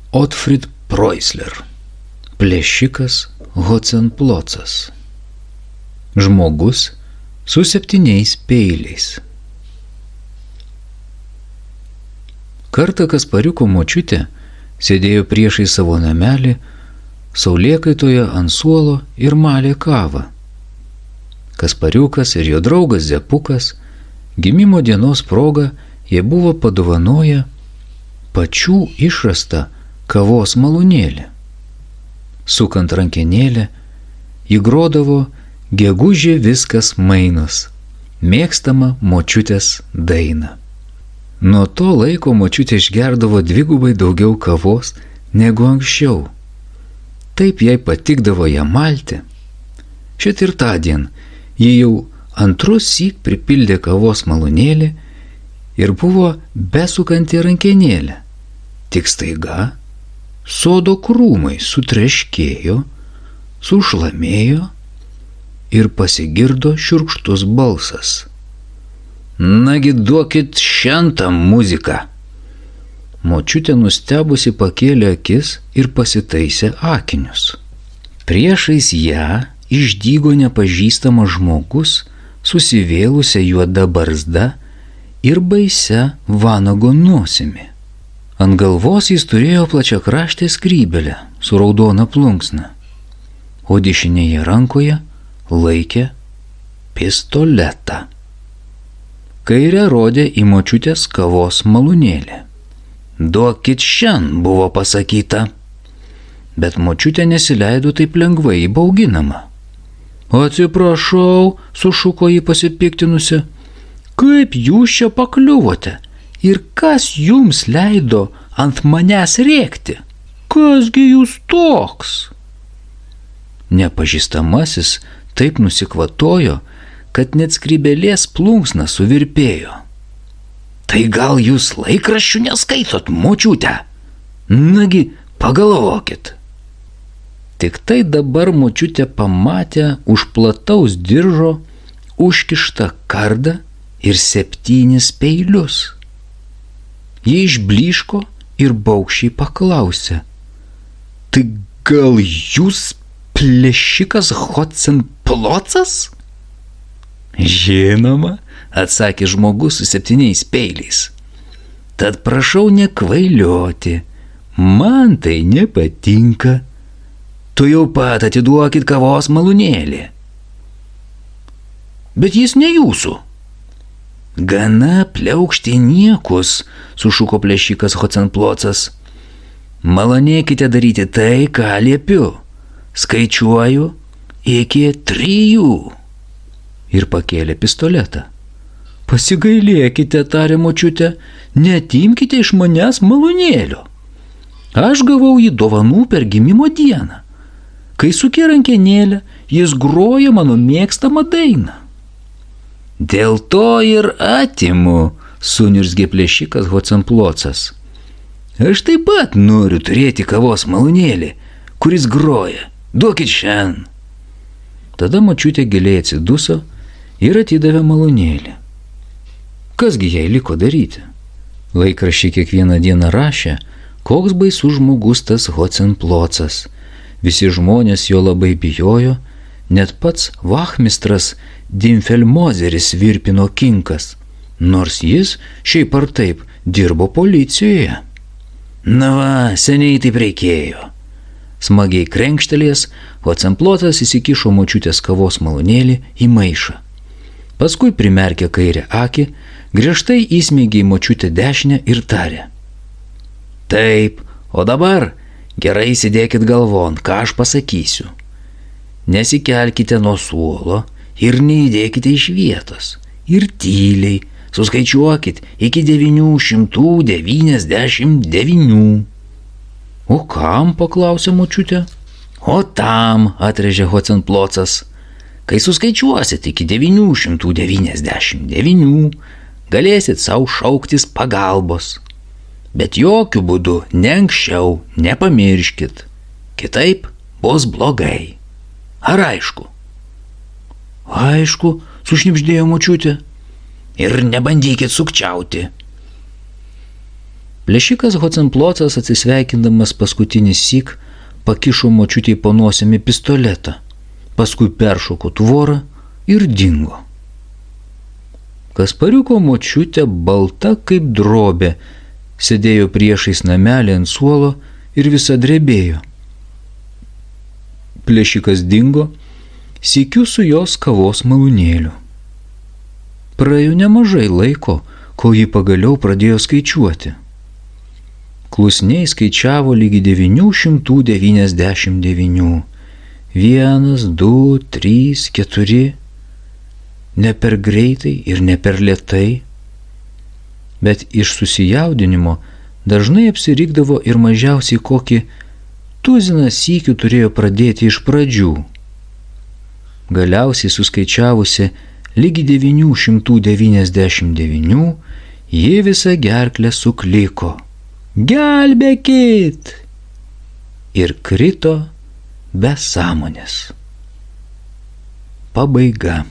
Otfrid Preußler. Plėšikas Hocenplocas. Žmogus su 7 peiliais. Kartą Kaspariuko močiutė sėdėjo priešai savo namelį, saulėkaitoje ant suolo ir malė kavą. Kaspariukas ir jo draugas Zepukas gimimo dienos proga jie buvo padovanoję pačių išrastą kavos malūnėlį. Sukant rankenėlę, jį grodavo Gegužė viskas mainos, mėgstama močiutės daina. Nuo to laiko močiutė išgerdavo 2 daugiau kavos negu anksčiau. Taip jai patikdavo ją malti. Šit ir tądien ji jau antrussyk pripildė kavos malūnėlį ir buvo besukanti rankenėlę. Tik staiga sodo krūmai sutreškėjo, sušlamėjo ir pasigirdo šiurkštus balsas. Nagi duokit šentą muziką. Močiutė nustebusi pakėlė akis ir pasitaisė akinius. Priešais ją išdygo nepažįstamas žmogus, susivėlusia juoda barzda ir baisia vanago nosimi. Ant galvos jis turėjo plačiakraštę skrybelę su raudona plunksna, o dešinėje rankoje laikė pistoletą. Kairę rodė į močiutės kavos malūnėlį. Duokit šen, buvo pasakyta. Bet močiutė nesileido taip lengvai įbauginama. Atsiprašau, sušuko jį pasipiktinusi. Kaip jūs čia pakliuvote? Ir kas jums leido ant manęs rėkti? Kasgi jūs toks? Nepažįstamasis taip nusikvatojo, kad net skrybelės plunksna suvirpėjo. Tai gal jūs laikraščių neskaitot, močiutę? Nagi, pagalvokit. Tik tai dabar močiutė pamatė už plataus diržo užkištą kardą ir 7 peilius. Jie išblyško ir baugščiai paklausė. Tai gal jūs plėšikas Hocenplocas? Žinoma, atsakė žmogus su 7 peiliais. Tad prašau nekvailioti, man tai nepatinka. Tu jau pat atiduokit kavos malūnėlį. Bet jis ne jūsų. Gana pliaukšti niekus, sušuko plėšikas Hocenplocas. Malonėkite daryti tai, ką liepiu. Skaičiuoju iki 3. Ir pakėlė pistoletą. Pasigailėkite, tarė močiutė, neatimkite iš manęs malūnėlio. Aš gavau jį dovanų per gimimo dieną. Kai sukė rankenėlę, jis groja mano mėgstamą dainą. Dėl to ir atimu, suniurzgė plėšikas Hocenplocas. Aš taip pat noriu turėti kavos malūnėlį, kuris groja. Duokit šen. Tada močiutė giliai atsiduso ir atidavė malūnėlį. Kasgi jai liko daryti? Laikraščiai kiekvieną dieną rašė, koks baisus žmogus tas Hocenplocas. Visi žmonės jo labai bijojo, net pats vachmistras Dimfelmozeris virpino kinkas, nors jis šiaip ar taip dirbo policijoje. Na va, seniai taip reikėjo. Smagiai krenkštelės, Hocenplocas įsikišo močiutės kavos malūnėlį į maišą. Paskui primerkė kairę akį, griežtai įsmeigė į močiutę dešinę ir tarė. Taip, o dabar gerai sėdėkit galvon, ką aš pasakysiu. Nesikelkite nuo suolo ir neįdėkite iš vietos. Ir tyliai suskaičiuokit iki 999. O kam, paklausė močiutė? O tam, atrėžė Hocenplocas. Kai suskaičiuosit iki 999, galėsit savo šauktis pagalbos. Bet jokių būdų ne anksčiau, nepamirškit. Kitaip bus blogai. Ar aišku? Aišku, sušnibždėjo močiutė. Ir nebandykit sukčiauti. Plėšikas Hocenplocas atsisveikindamas paskutinį syk pakišo močiutei po nosimi pistoletą, paskui peršoko tvorą ir dingo. Kaspariuko močiutė, balta kaip drobė, sėdėjo priešais namelį ant suolo ir visa drebėjo. Plėšikas dingo, sykiu su jos kavos malūnėliu. Praėjo nemažai laiko, kol ji pagaliau pradėjo skaičiuoti. Klusniai skaičiavo lygi 999. 1, 2, 3, 4. Ne per greitai ir ne per lėtai. Bet iš susijaudinimo dažnai apsirikdavo ir mažiausiai kokį tuziną sykių turėjo pradėti iš pradžių. Galiausiai suskaičiavusi lygi 999, ji visą gerklę sukliko. Gelbėkit! Ir krito be sąmonės. Pabaiga.